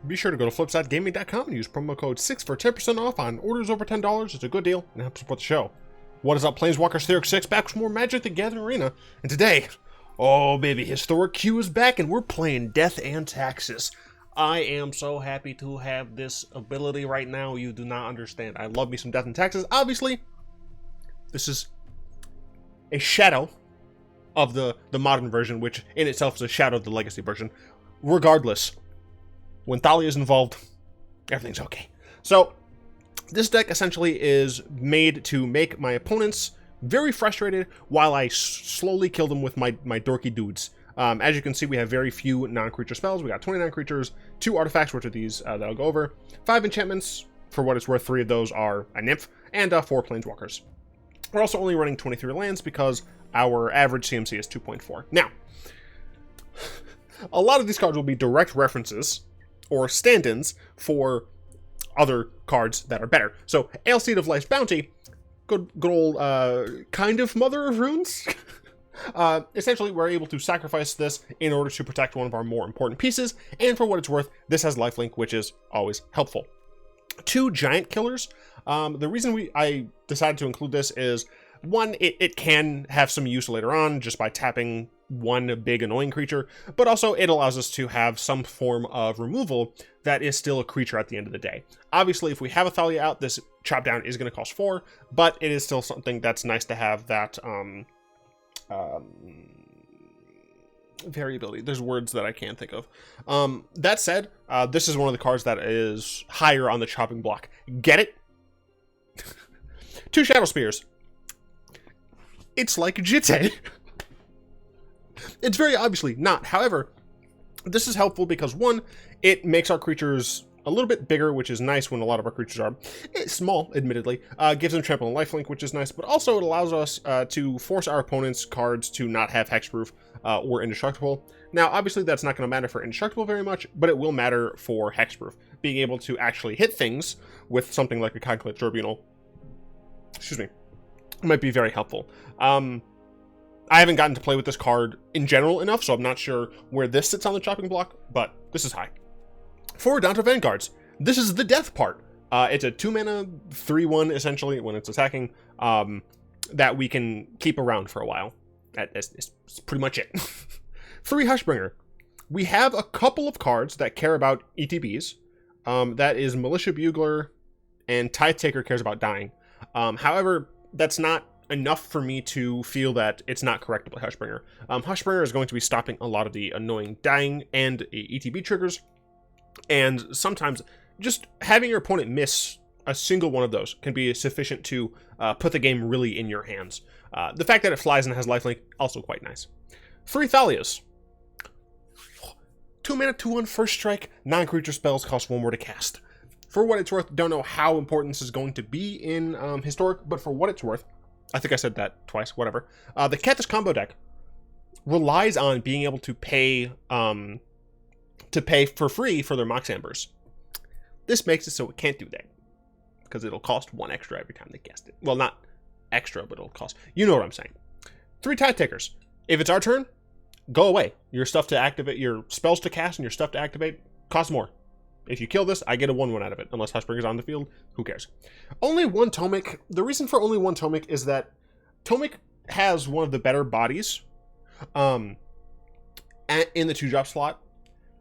be sure to go to flipsidegaming.com and use promo code 6 for 10% off on orders over $10. It's a good deal and helps support the show. What is up, Planeswalkers? Theoric 6 back with more Magic the Gathering Arena. And today, oh baby, Historic Q is back and we're playing Death and Taxes. I am so happy to have this ability right now. You do not understand. I love me some Death and Taxes. Obviously, this is a shadow of the modern version, which in itself is a shadow of the legacy version. Regardless, when Thalia is involved, everything's okay. So, this deck essentially is made to make my opponents very frustrated while I slowly kill them with my dorky dudes. As you can see, we have very few non-creature spells. We got 29 creatures, 2 artifacts, which are these that I'll go over, 5 enchantments. For what it's worth, 3 of those are a nymph, and 4 planeswalkers. We're also only running 23 lands because our average CMC is 2.4. Now, a lot of these cards will be direct references or stand-ins for other cards that are better. So, Alseid of Life's Bounty, good old kind of Mother of Runes. Essentially, we're able to sacrifice this in order to protect one of our more important pieces, and for what it's worth, this has lifelink, which is always helpful. 2 giant killers. The reason I decided to include this is, one, it can have some use later on just by tapping one big annoying creature, but also it allows us to have some form of removal that is still a creature at the end of the day. Obviously, if we have a Thalia out, this chop down is going to cost 4, but it is still something that's nice to have that variability. There's words that I can't think of. That said, this is one of the cards that is higher on the chopping block. Get it? 2 Shadowspears. It's like Jitte. It's very obviously not. However, this is helpful because, one, it makes our creatures a little bit bigger, which is nice when a lot of our creatures are small, admittedly. Gives them trample and lifelink, which is nice, but also it allows us to force our opponent's cards to not have hexproof or indestructible. Now, obviously, that's not going to matter for indestructible very much, but it will matter for hexproof. Being able to actually hit things with something like a Conclave Tribunal, might be very helpful. I haven't gotten to play with this card in general enough, so I'm not sure where this sits on the chopping block, but this is high. 4 Adanto Vanguards. This is the death part. It's a 2-mana, 3/1, essentially, when it's attacking, that we can keep around for a while. That's pretty much it. 3 Hushbringer. We have a couple of cards that care about ETBs. That is Militia Bugler, and Tithe Taker cares about dying. However, that's not enough for me to feel that it's not correctable Hushbringer. Hushbringer is going to be stopping a lot of the annoying dying and ETB triggers, and sometimes just having your opponent miss a single one of those can be sufficient to put the game really in your hands. The fact that it flies and has lifelink, also quite nice. 3 Thalias. 2-mana, 2/1 first strike, non-creature spells cost 1 more to cast. For what it's worth, don't know how important this is going to be in Historic, but for what it's worth, I think I said that twice, whatever. The Kethis combo deck relies on being able to pay for free for their Mox Ambers. This makes it so it can't do that, because it'll cost 1 extra every time they cast it. Well, not extra, but it'll cost. You know what I'm saying. 3 Tithe Takers. If it's our turn, go away. Your stuff to activate, your spells to cast and your stuff to activate cost more. If you kill this, I get a 1/1 out of it. Unless Hushbringer's on the field, who cares? Only 1 Tomik. The reason for only 1 Tomik is that Tomik has one of the better bodies in the 2-drop slot.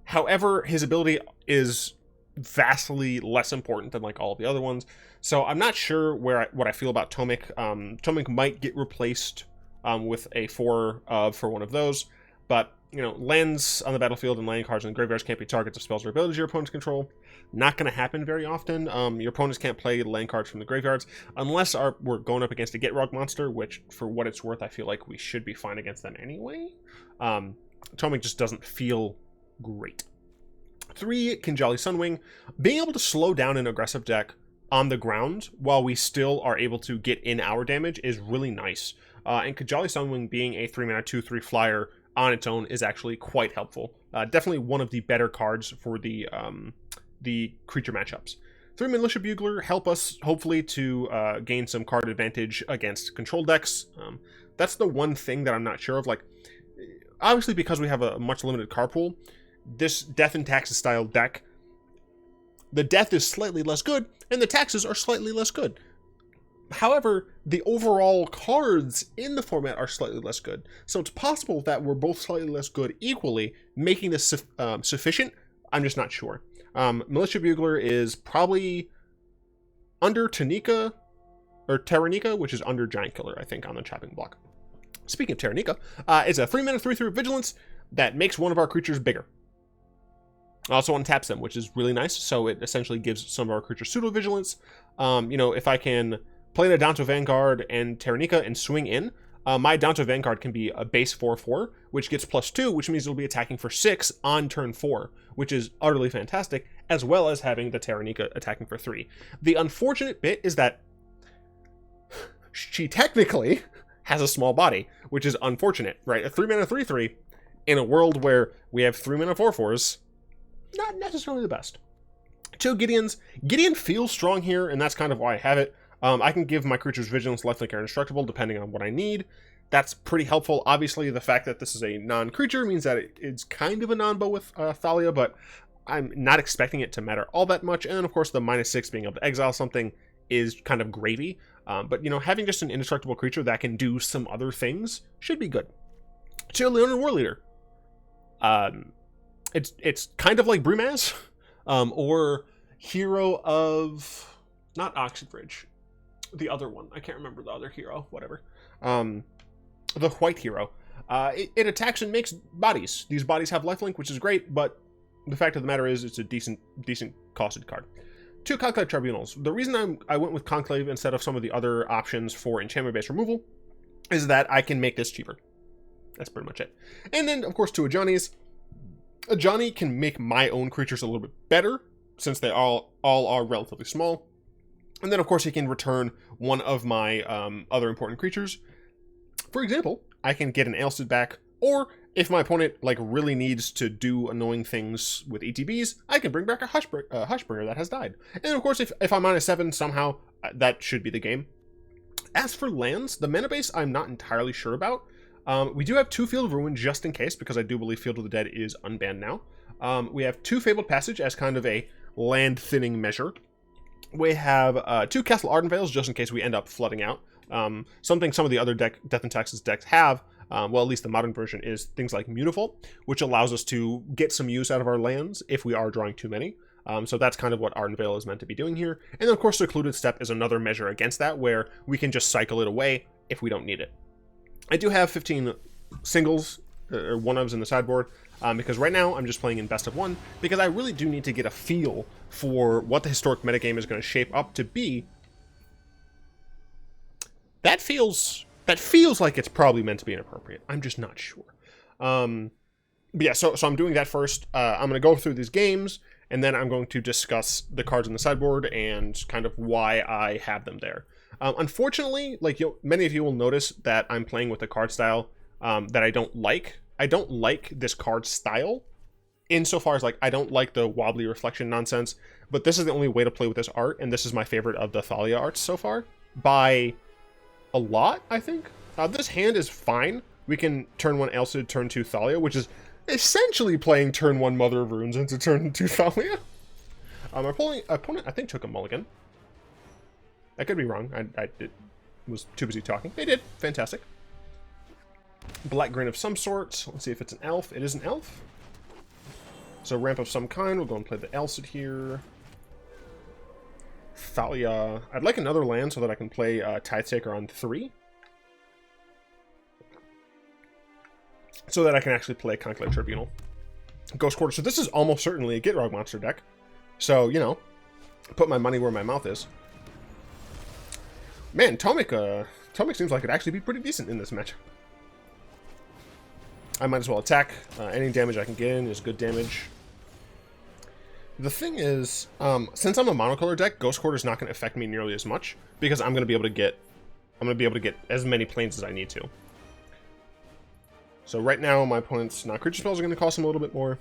However, his ability is vastly less important than like all of the other ones. So I'm not sure what I feel about Tomik. Tomik might get replaced with a 4 for one of those, but you know, lands on the battlefield and landing cards in the graveyards can't be targets of spells or abilities your opponents control. Not going to happen very often. Your opponents can't play land cards from the graveyards unless we're going up against a Gitrog Monster, which, for what it's worth, I feel like we should be fine against them anyway. Tomik just doesn't feel great. 3 Kinjalli Sunwing. Being able to slow down an aggressive deck on the ground while we still are able to get in our damage is really nice. And Kinjalli Sunwing being a 3-mana 2/3 flyer on its own is actually quite helpful. Definitely one of the better cards for the creature matchups. 3 Militia Bugler help us, hopefully, to gain some card advantage against control decks. That's the one thing that I'm not sure of. Like, obviously, because we have a much limited card pool, this Death and Taxes style deck The death is slightly less good, and the taxes are slightly less good. However, the overall cards in the format are slightly less good. So it's possible that we're both slightly less good equally, making this sufficient. I'm just not sure. Militia Bugler is probably under Taranika, which is under Giant Killer, I think, on the chopping block. Speaking of Taranika, it's a 3-mana 3/3 Vigilance that makes one of our creatures bigger. Also untaps them, which is really nice. So it essentially gives some of our creatures pseudo-vigilance. If I can play an Adanto Vanguard and Taranika and swing in, my Adanto Vanguard can be a base 4/4, which gets +2, which means it'll be attacking for 6 on turn 4, which is utterly fantastic, as well as having the Taranika attacking for 3. The unfortunate bit is that she technically has a small body, which is unfortunate, right? A 3-mana 3/3 in a world where we have 3-mana 4/4s, not necessarily the best. 2 Gideons. Gideon feels strong here, and that's kind of why I have it. I can give my creatures Vigilance, Lifelink, or Indestructible, depending on what I need. That's pretty helpful. Obviously, the fact that this is a non-creature means that it's kind of a non-bow with Thalia, but I'm not expecting it to matter all that much. And then, of course, the -6 being able to exile something is kind of gravy. But, having just an indestructible creature that can do some other things should be good. 2 Leonin Warleader. It's kind of like Brewmass, or Hero of... not Oxenfridge. The other one. I can't remember the other hero. Whatever. The white hero. It attacks and makes bodies. These bodies have lifelink, which is great, but the fact of the matter is it's a decent costed card. 2 Conclave Tribunals. The reason I went with Conclave instead of some of the other options for enchantment-based removal is that I can make this cheaper. That's pretty much it. And then, of course, 2 Ajanis. Ajani can make my own creatures a little bit better, since they all are relatively small. And then, of course, he can return one of my other important creatures. For example, I can get an Alseid back, or if my opponent really needs to do annoying things with ETBs, I can bring back a Hushbringer that has died. And of course, if I'm -7 somehow, that should be the game. As for lands, the mana base I'm not entirely sure about. We do have 2 Field of Ruin just in case, because I do believe Field of the Dead is unbanned now. We have 2 Fabled Passage as kind of a land thinning measure. We have 2 Castle Ardenvales just in case we end up flooding out. Something some of the other Death and Taxes decks have, well, at least the modern version, is things like Mutavault, which allows us to get some use out of our lands if we are drawing too many. So that's kind of what Ardenvale is meant to be doing here. And then, of course, Secluded Steppe is another measure against that, where we can just cycle it away if we don't need it. I do have 15 singles, or one-ofs in the sideboard, because right now I'm just playing in best of 1, because I really do need to get a feel for what the historic metagame is going to shape up to be. That feels like it's probably meant to be inappropriate. I'm just not sure. But yeah, so I'm doing that first. I'm going to go through these games, and then I'm going to discuss the cards on the sideboard and kind of why I have them there. Unfortunately, many of you will notice that I'm playing with a card style that I don't like. I don't like this card style insofar as I don't like the wobbly reflection nonsense, but this is the only way to play with this art, and this is my favorite of the Thalia arts so far by a lot, I think. This hand is fine. We can turn 1 Alseid, turn 2 Thalia, which is essentially playing turn 1 Mother of Runes into turn 2 Thalia. Our opponent, I think, took a mulligan. I could be wrong. I was too busy talking. They did. Fantastic. Black Green of some sort. Let's see if it's an elf. It is an elf. So ramp of some kind. We'll go and play the Alseid here. Thalia. I'd like another land so that I can play Tithe Taker on 3. So that I can actually play Conclave Tribunal. Ghost Quarter. So this is almost certainly a Gitrog Monster deck. So, put my money where my mouth is. Man, Tomik seems like it'd actually be pretty decent in this match. I might as well attack. Any damage I can get in is good damage. The thing is, since I'm a monocolor deck, Ghost Quarter is not going to affect me nearly as much because I'm going to be able to get as many planes as I need to. So right now, my opponent's non-creature spells are going to cost him a little bit more.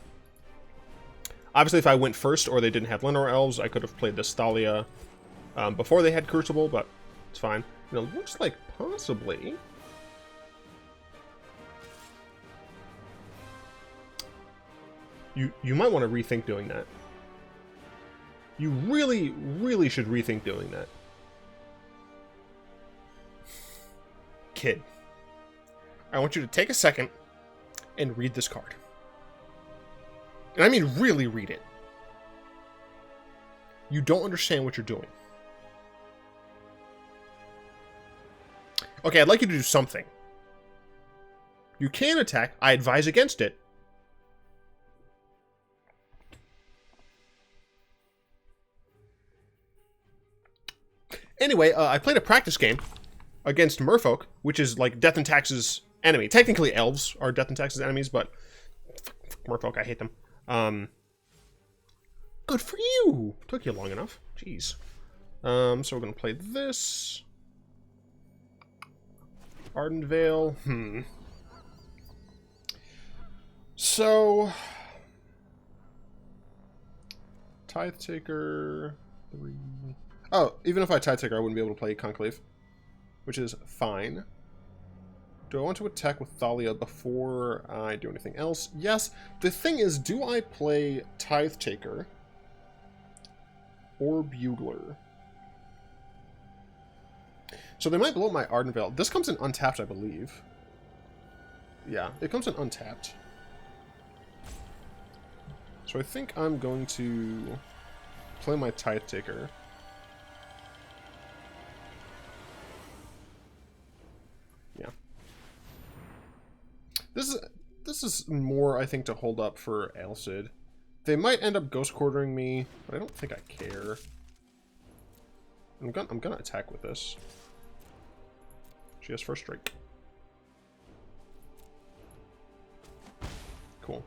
Obviously, if I went first or they didn't have Llanowar Elves, I could have played this Thalia before they had Crucible, but it's fine. It looks like possibly you might want to rethink doing that. You really, really should rethink doing that. Kid, I want you to take a second and read this card. And I mean really read it. You don't understand what you're doing. Okay, I'd like you to do something. You can attack. I advise against it. Anyway, I played a practice game against Merfolk, which is like Death and Tax's enemy. Technically, elves are Death and Tax's enemies, but Merfolk, I hate them. Good for you. Took you long enough. Jeez. So we're gonna play this. Ardenvale. So Tithe Taker 3. Oh, even if I Tithe Taker, I wouldn't be able to play Conclave, which is fine. Do I want to attack with Thalia before I do anything else? Yes. The thing is, do I play Tithe Taker or Bugler? So they might blow up my Ardenvale. This comes in untapped, I believe. Yeah, it comes in untapped. So I think I'm going to play my Tithe Taker. Yeah. This is more, I think, to hold up for Alseid. They might end up ghost quartering me, but I don't think I care. I'm gonna attack with this. She has first strike. Cool.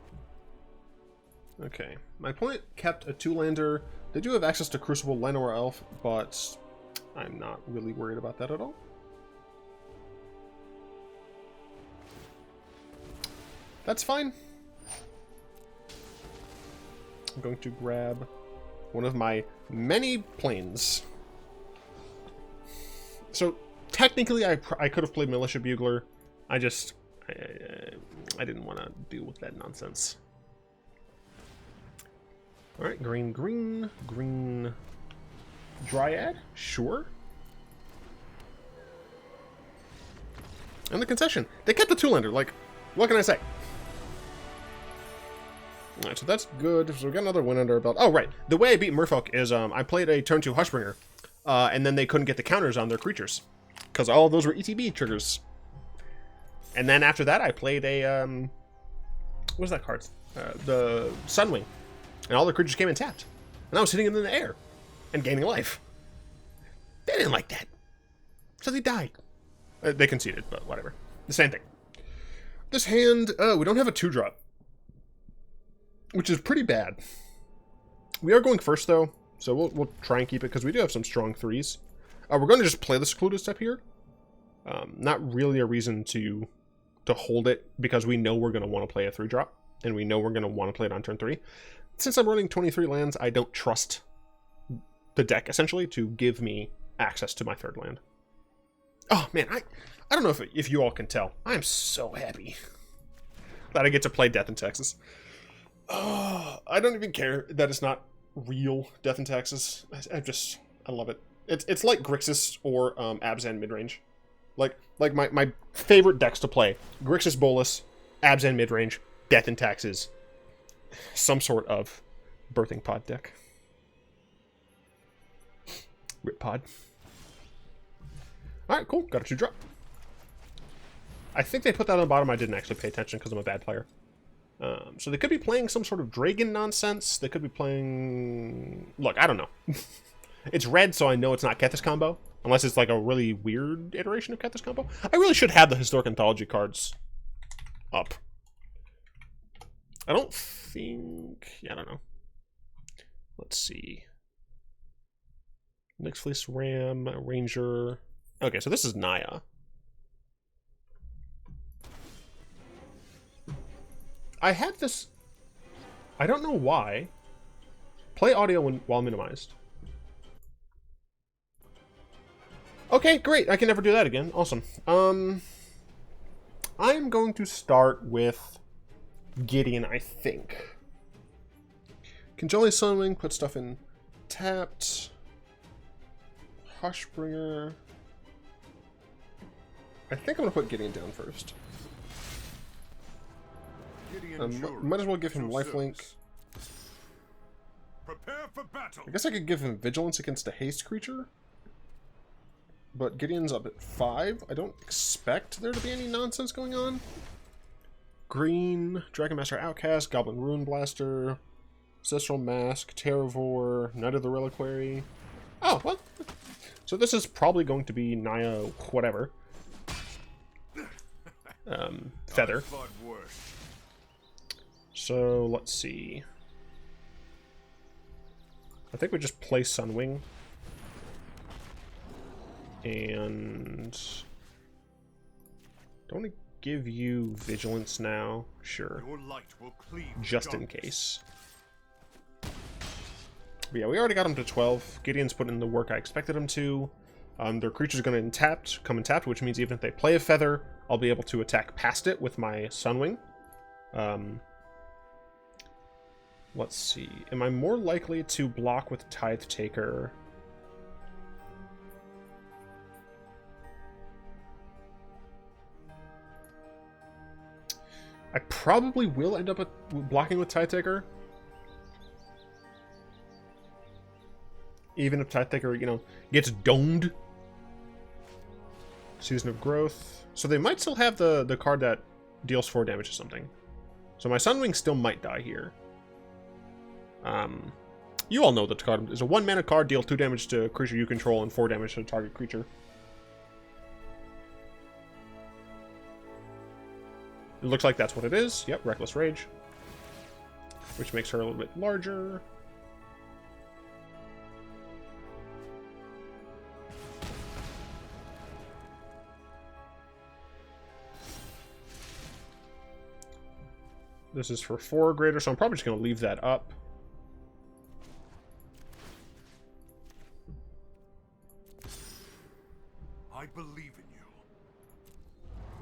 Okay. My opponent kept a 2-lander. They do have access to Crucible, Llanowar Elf, but I'm not really worried about that at all. That's fine. I'm going to grab one of my many planes. So, technically, I could have played Militia Bugler. I didn't want to deal with that nonsense. Alright, green, green, green Dryad? Sure. And the concession. They kept the 2-lander. Like, what can I say? Alright, so that's good. So we got another win under our belt. Oh, right. The way I beat Merfolk is I played a turn 2 Hushbringer, and then they couldn't get the counters on their creatures, because all of those were ETB triggers. And then after that, I played a, what was that card? The Sunwing. And all the creatures came in tapped. And I was hitting them in the air and gaining life. They didn't like that. So they died. They conceded, but whatever. The same thing. This hand, we don't have a 2-drop, which is pretty bad. We are going first, though, so we'll try and keep it, because we do have some strong 3s. We're going to just play the Secluded Steppe here. Not really a reason to hold it, because we know we're going to want to play a 3-drop, and we know we're going to want to play it on turn 3. Since I'm running 23 lands, I don't trust the deck, essentially, to give me access to my 3rd land. Oh, man, I don't know if you all can tell. I'm so happy that I get to play Death in Texas. Oh, I don't even care that it's not real Death in Texas. I love it. It's like Grixis or Abzan midrange. Like my favorite decks to play: Grixis Bolus, Abzan midrange, Death in Taxes, some sort of birthing pod deck. Rip pod. Alright, cool. Got a 2-drop. I think they put that on the bottom. I didn't actually pay attention because I'm a bad player. So they could be playing some sort of dragon nonsense. They could be playing... Look, I don't know. It's red, so I know it's not Kethis combo. Unless it's like a really weird iteration of Kethis combo. I really should have the Historic Anthology cards up. I don't think... Yeah, I don't know. Let's see. Nyx Fleece Ram, Ranger... Okay, so this is Naya. I had this... I don't know why. Play audio while minimized. Okay, great. I can never do that again. Awesome. I'm going to start with Gideon, I think. Kinjalli Sunwing, put stuff in tapped. Hushbringer. I think I'm going to put Gideon down first. Might as well give him lifelink. Prepare for battle. I guess I could give him vigilance against a haste creature. But Gideon's up at 5. I don't expect there to be any nonsense going on. Green, Dragon Master Outcast, Goblin Rune Blaster, Ancestral Mask, Terravore, Knight of the Reliquary. Oh, well. So this is probably going to be Naya whatever. Feather. So, let's see. I think we just play Sunwing. And... don't want to give you Vigilance now. Sure. Your light will cleave just in case. But yeah, we already got him to 12. Gideon's put in the work I expected him to. Their creature's going to come tapped, which means even if they play a Feather, I'll be able to attack past it with my Sunwing. Let's see. Am I more likely to block with Tithe Taker? I probably will end up blocking with Tithe Taker. Even if Tithe Taker, you know, gets domed. Season of Growth. So they might still have the card that deals 4 damage to something. So my Sunwing still might die here. You all know that the card is a 1-mana card, deal 2 damage to a creature you control and 4 damage to a target creature. It looks like that's what it is. Yep, Reckless Rage. Which makes her a little bit larger. This is for 4 greater, so I'm probably just going to leave that up. I believe in you.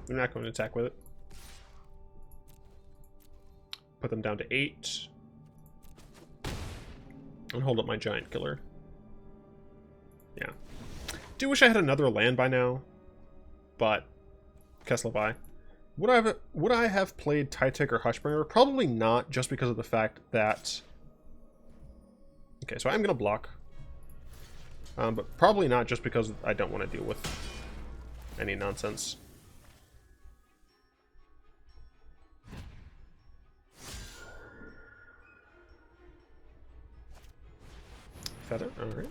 I'm not going to attack with it. Put them down to 8. And hold up my giant killer. Yeah. Do wish I had another land by now. But Castle Ardenvale. Would I have played Tithe Taker Hushbringer? Probably not, just because of the fact that... Okay, so I'm going to block. But probably not just because I don't want to deal with any nonsense. Feather, alright.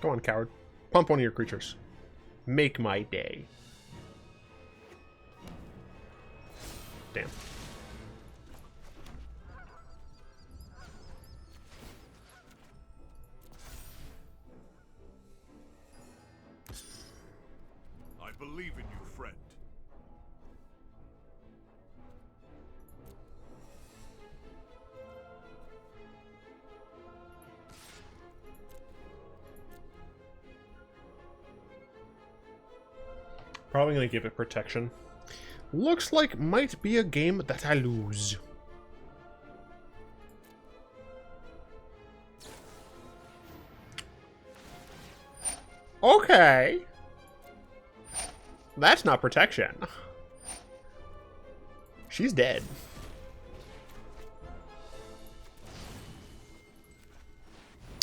Go on, coward. Pump one of your creatures. Make my day. Damn. I believe in you, friend. Probably going to give it protection. Looks like might be a game that I lose. Okay. That's not protection. She's dead.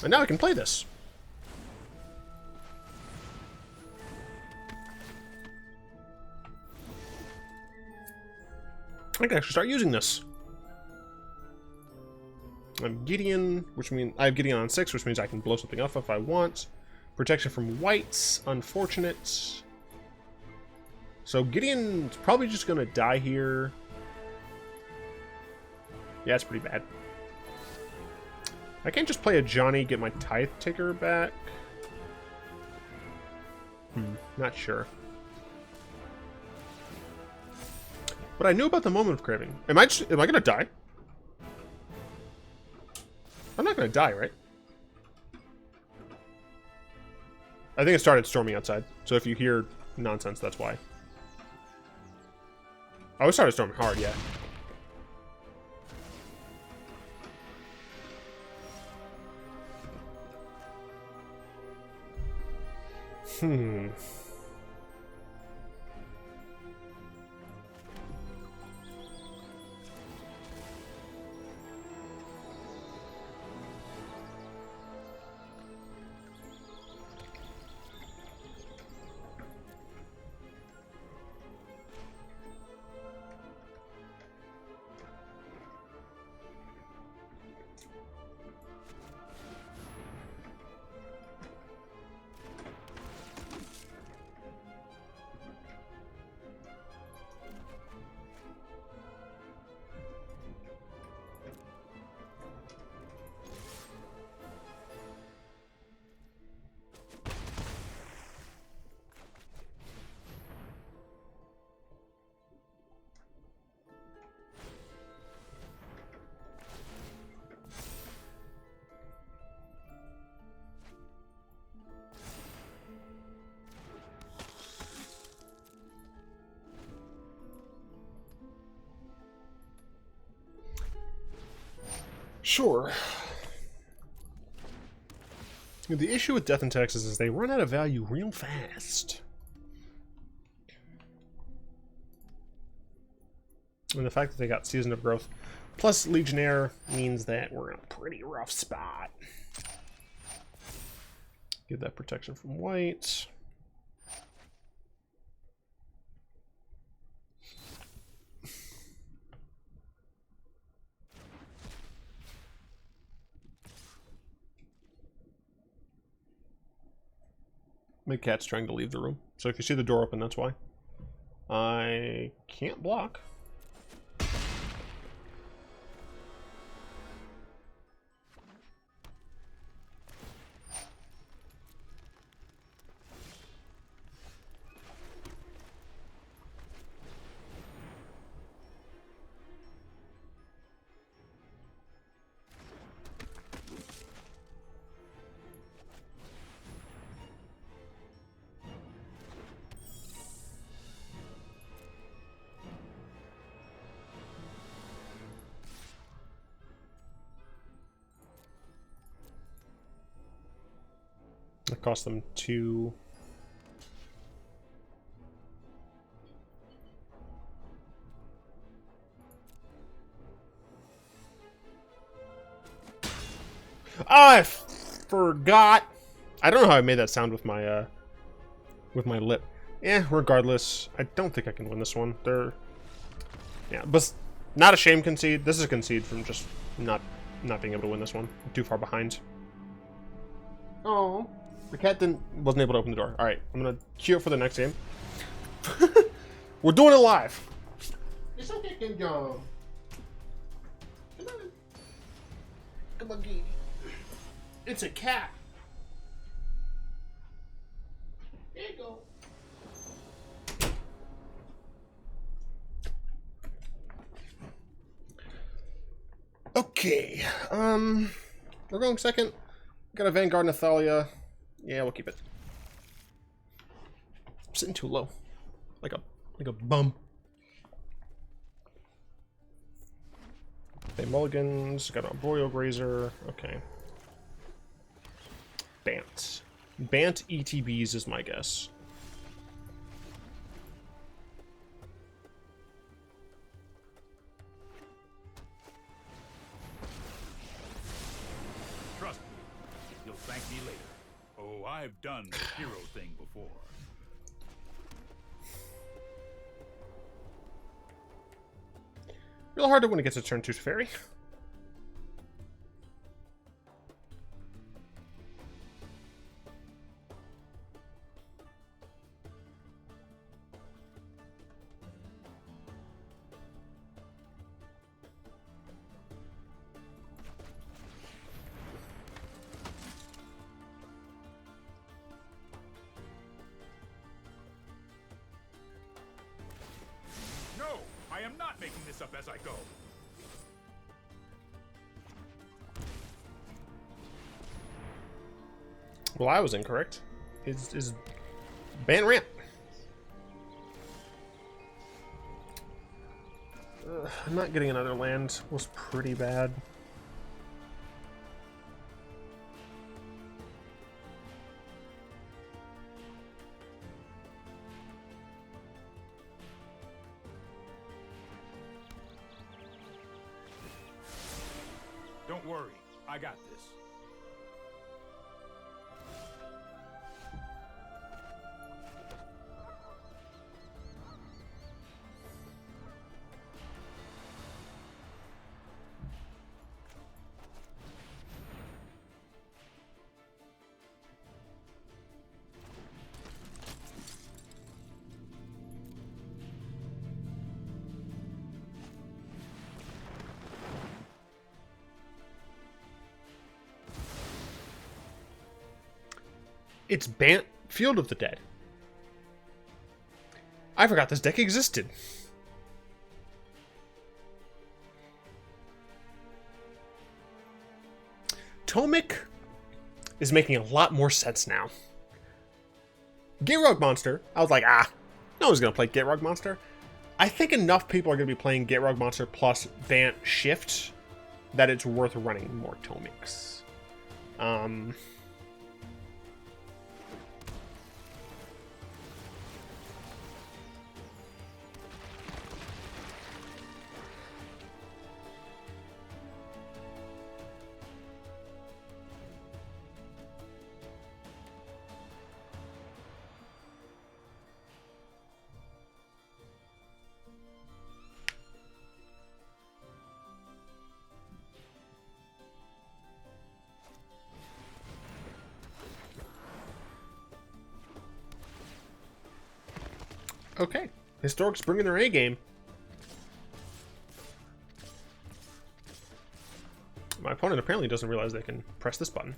And now I can play this. I can actually start using this. I'm Gideon, which means I have Gideon on 6, which means I can blow something up if I want. Protection from whites, unfortunate. So Gideon's probably just gonna die here. Yeah, it's pretty bad. I can't just play Ajani, get my Tithe Taker back. Not sure. But I knew about the moment of craving. Am I gonna die? I'm not gonna die, right? I think it started storming outside. So if you hear nonsense, that's why. Oh, we started storming hard, yeah. Sure. The issue with Death and Taxes is they run out of value real fast. And the fact that they got Season of Growth plus Legionnaire means that we're in a pretty rough spot. Get that protection from white. My cat's trying to leave the room. So if you see the door open, that's why. I can't block. It cost them 2. I forgot. I don't know how I made that sound with my lip. Yeah, regardless, I don't think I can win this one. Yeah, but not a shame concede. This is a concede from just not being able to win this one. I'm too far behind. Oh. The cat wasn't able to open the door. Alright, I'm gonna queue up for the next game. We're doing it live. It's okay, King John. Come on. Come on, Gideon. It's a cat. There you go. Okay. We're going second. Got a Vanguard and a Thalia. Yeah, we'll keep it. I'm sitting too low. Like a bum. Okay, mulligans. Got a Royal Grazer. Okay. Bant. Bant ETBs is my guess. Trust me, you'll thank me later. Oh, I've done the hero thing before. Real hard to win against a turn 2 fairy. Up as I go. Well, I was incorrect. Is ban ramp. not getting another land was pretty bad. Don't worry, I got this. It's Field of the Dead. I forgot this deck existed. Tomik is making a lot more sense now. Gitrog Monster, I was like, no one's going to play Gitrog Monster. I think enough people are going to be playing Gitrog Monster plus Bantshift that it's worth running more Tomiks. Okay, Historic's bringing their A game. My opponent apparently doesn't realize they can press this button.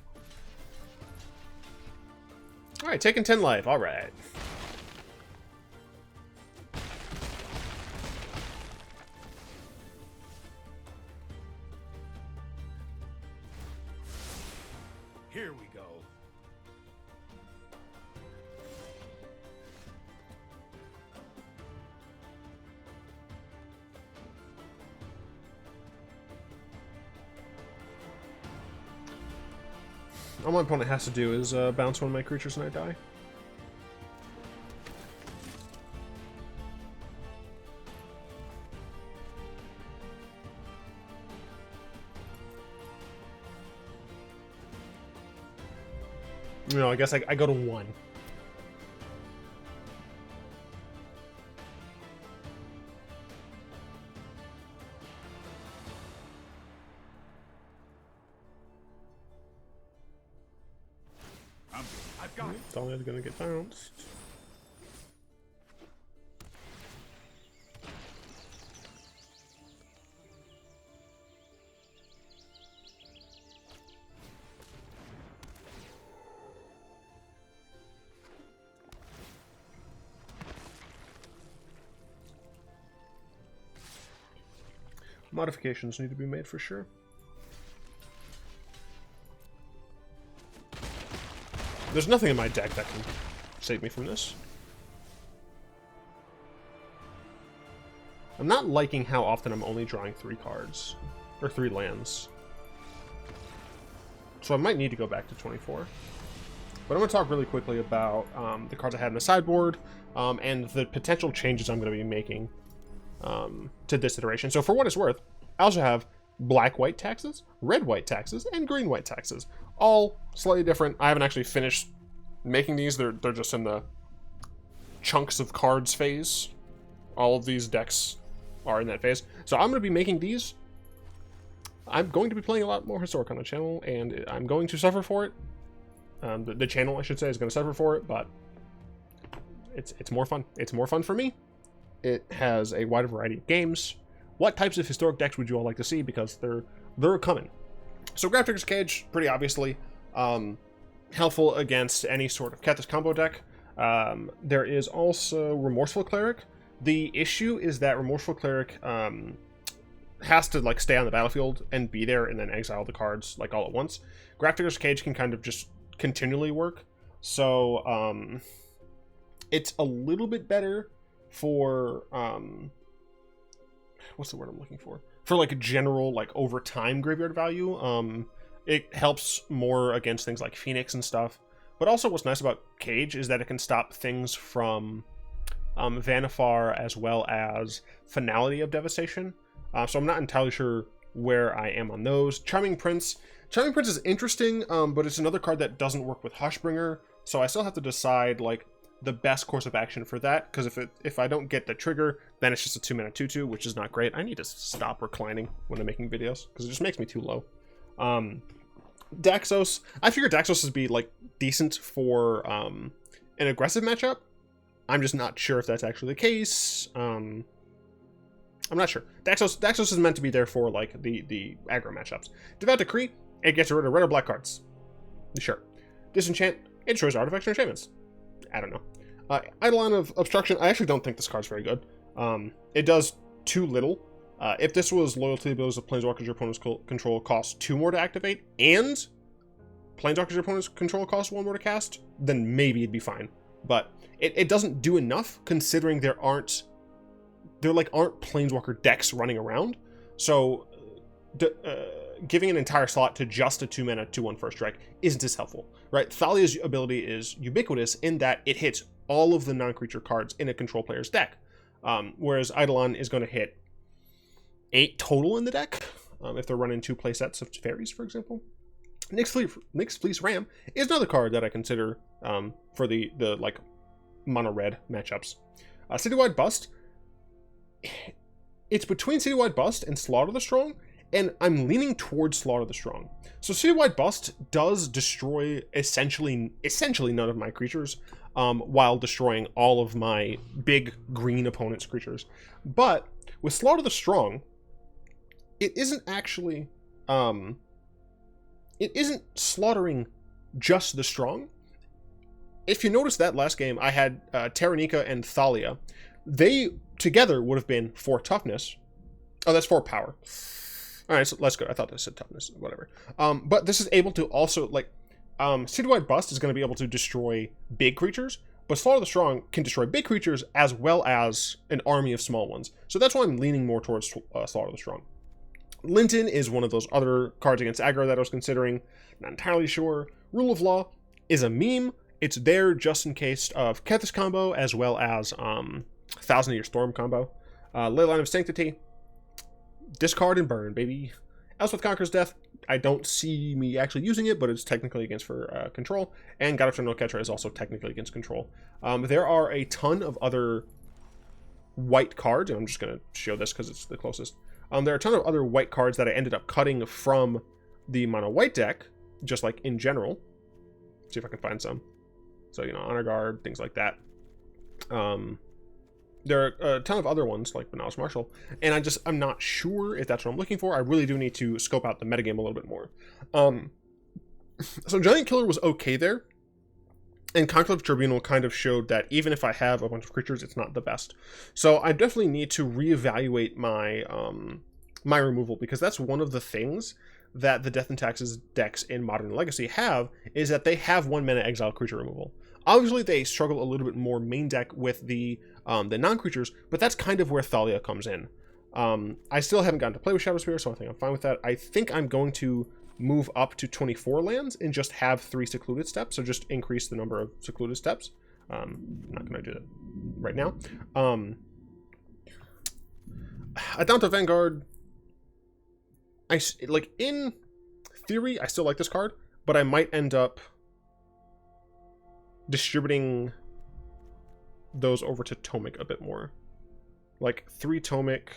Alright, taking 10 life, alright. Here we go. All my opponent has to do is bounce one of my creatures and I die. No, I guess I go to 1. I've got it. Thalia's gonna get bounced. Modifications need to be made for sure. There's nothing in my deck that can save me from this. I'm not liking how often I'm only drawing 3 cards. Or 3 lands. So I might need to go back to 24. But I'm going to talk really quickly about the cards I had in the sideboard and the potential changes I'm going to be making to this iteration. So for what it's worth, I also have black-white taxes, red-white taxes, and green-white taxes. All slightly different. I haven't actually finished making these. They're just in the chunks of cards phase. All of these decks are in that phase. So I'm going to be making these. I'm going to be playing a lot more Historic on the channel, and I'm going to suffer for it. The channel, I should say, is going to suffer for it, but it's more fun. It's more fun for me. It has a wider variety of games. What types of Historic decks would you all like to see? Because they're coming. So Grafdigger's Cage, pretty obviously, helpful against any sort of Kethis combo deck. There is also Remorseful Cleric. The issue is that Remorseful Cleric has to like stay on the battlefield and be there and then exile the cards like all at once. Grafdigger's Cage can kind of just continually work. So it's a little bit better for what's the word I'm looking for? For like general, like over time graveyard value. It helps more against things like Phoenix and stuff. But also what's nice about Cage is that it can stop things from Vannifar as well as Finality of Devastation. So I'm not entirely sure where I am on those. Charming Prince. Charming Prince is interesting, but it's another card that doesn't work with Hushbringer. So I still have to decide like the best course of action for that, because if I don't get the trigger, then it's just a 2-mana 2/2, which is not great. I need to stop reclining when I'm making videos because it just makes me too low. Daxos, I figured Daxos would be like decent for an aggressive matchup. I'm just not sure if that's actually the case. I'm not sure. Daxos is meant to be there for like the aggro matchups. Devout Decree, it gets rid of red or black cards. Sure. Disenchant, it destroys artifacts and enchantments. I don't know. Eidolon of Obstruction, I actually don't think this card's very good. It does too little. If this was Loyalty Abilities of Planeswalkers your opponent's control costs 2 more to activate, and Planeswalkers your opponent's control costs 1 more to cast, then maybe it'd be fine. But it doesn't do enough, considering there aren't Planeswalker decks running around. So giving an entire slot to just a 2-mana 2/1 first strike isn't as helpful, right? Thalia's ability is ubiquitous in that it hits all of the non-creature cards in a control player's deck, whereas Eidolon is going to hit 8 total in the deck, if they're running 2 play sets of fairies, for example. Nyx's Fleece Ram is another card that I consider for the like mono red matchups. Citywide Bust, it's between Citywide Bust and Slaughter the Strong, and I'm leaning towards Slaughter the Strong. So Citywide Bust does destroy essentially none of my creatures, while destroying all of my big green opponent's creatures. But with Slaughter the Strong, it isn't actually it isn't slaughtering just the strong. If you notice that last game, I had Taranika and Thalia. They together would have been 4 toughness. Oh, that's 4 power. All right, so let's go. I thought this said toughness, whatever. But this is able to also, like, Citywide Bust is going to be able to destroy big creatures, but Slaughter the Strong can destroy big creatures as well as an army of small ones. So that's why I'm leaning more towards Slaughter the Strong. Linton is one of those other cards against aggro that I was considering. Not entirely sure. Rule of Law is a meme. It's there just in case of Kethis combo as well as 1,000 Year Storm combo. Leyline of Sanctity. Discard and burn, baby. Elspeth Conquers Death. I don't see me actually using it, but it's technically against for control. And God of Eternal Catcher is also technically against control. There are a ton of other white cards, and I'm just going to show this because it's the closest. There are a ton of other white cards that I ended up cutting from the mono white deck, just like in general. Let's see if I can find some. So, you know, Honor Guard, things like that. There are a ton of other ones like Benalis Marshall, and I'm not sure if that's what I'm looking for. I really do need to scope out the metagame a little bit more. So Giant Killer was okay there, and Conclave Tribunal kind of showed that even if I have a bunch of creatures, it's not the best. So I definitely need to reevaluate my my removal, because that's one of the things that the Death and Taxes decks in Modern Legacy have, is that they have 1-mana exile creature removal. Obviously, they struggle a little bit more main deck with the non-creatures, but that's kind of where Thalia comes in. I still haven't gotten to play with Shadowspear, so I think I'm fine with that. I think I'm going to move up to 24 lands and just have 3 Secluded Steppes, so just increase the number of Secluded Steppes. I'm not going to do that right now. Adanto Vanguard, like, in theory, I still like this card, but I might end up distributing those over to Tomik a bit more. Like 3 Tomik,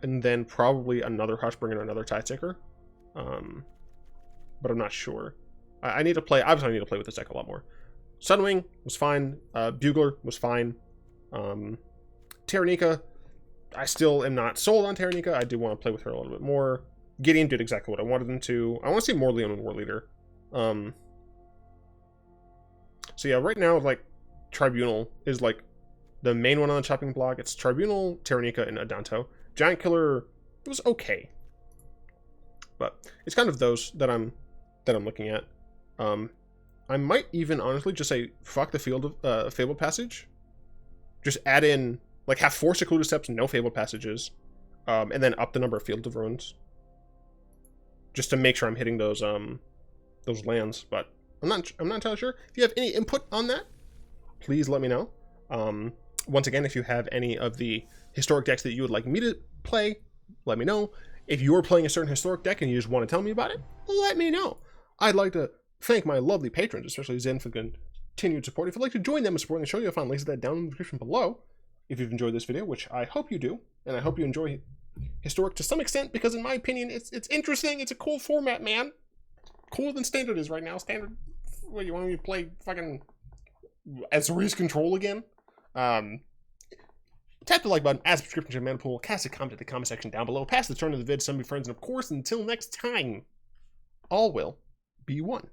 and then probably another Hushbringer and another Tithe Taker. But I'm not sure. I need to play, obviously I need to play with this deck a lot more. Sunwing was fine. Bugler was fine. Taranika, I still am not sold on Taranika. I do want to play with her a little bit more. Gideon did exactly what I wanted them to. I want to see more Leonin Warleader. So yeah, right now, like, Tribunal is like the main one on the chopping block. It's Tribunal, Taranika, and Adanto. Giant Killer, it was okay, but it's kind of those that I'm looking at. I might even honestly just say fuck the field of Fabled Passage. Just add in Like, have 4 Secluded Steppes, no Fabled Passages, and then up the number of Fields of Ruins. Just to make sure I'm hitting those lands, but I'm not entirely sure. If you have any input on that, please let me know. Once again, if you have any of the historic decks that you would like me to play, let me know. If you're playing a certain historic deck and you just want to tell me about it, let me know. I'd like to thank my lovely patrons, especially Zen, for continued support. If you'd like to join them in supporting the show, you'll find links to that down in the description below. If you've enjoyed this video, which I hope you do, and I hope you enjoy historic to some extent, because in my opinion, it's interesting. It's a cool format, man. Cooler than Standard is right now. Standard, what, you want me to play fucking Azorius Control again? Tap the like button, add subscription to the mana pool, cast a comment in the comment section down below, pass the turn of the vid to some of your friends, and of course, until next time, all will be one.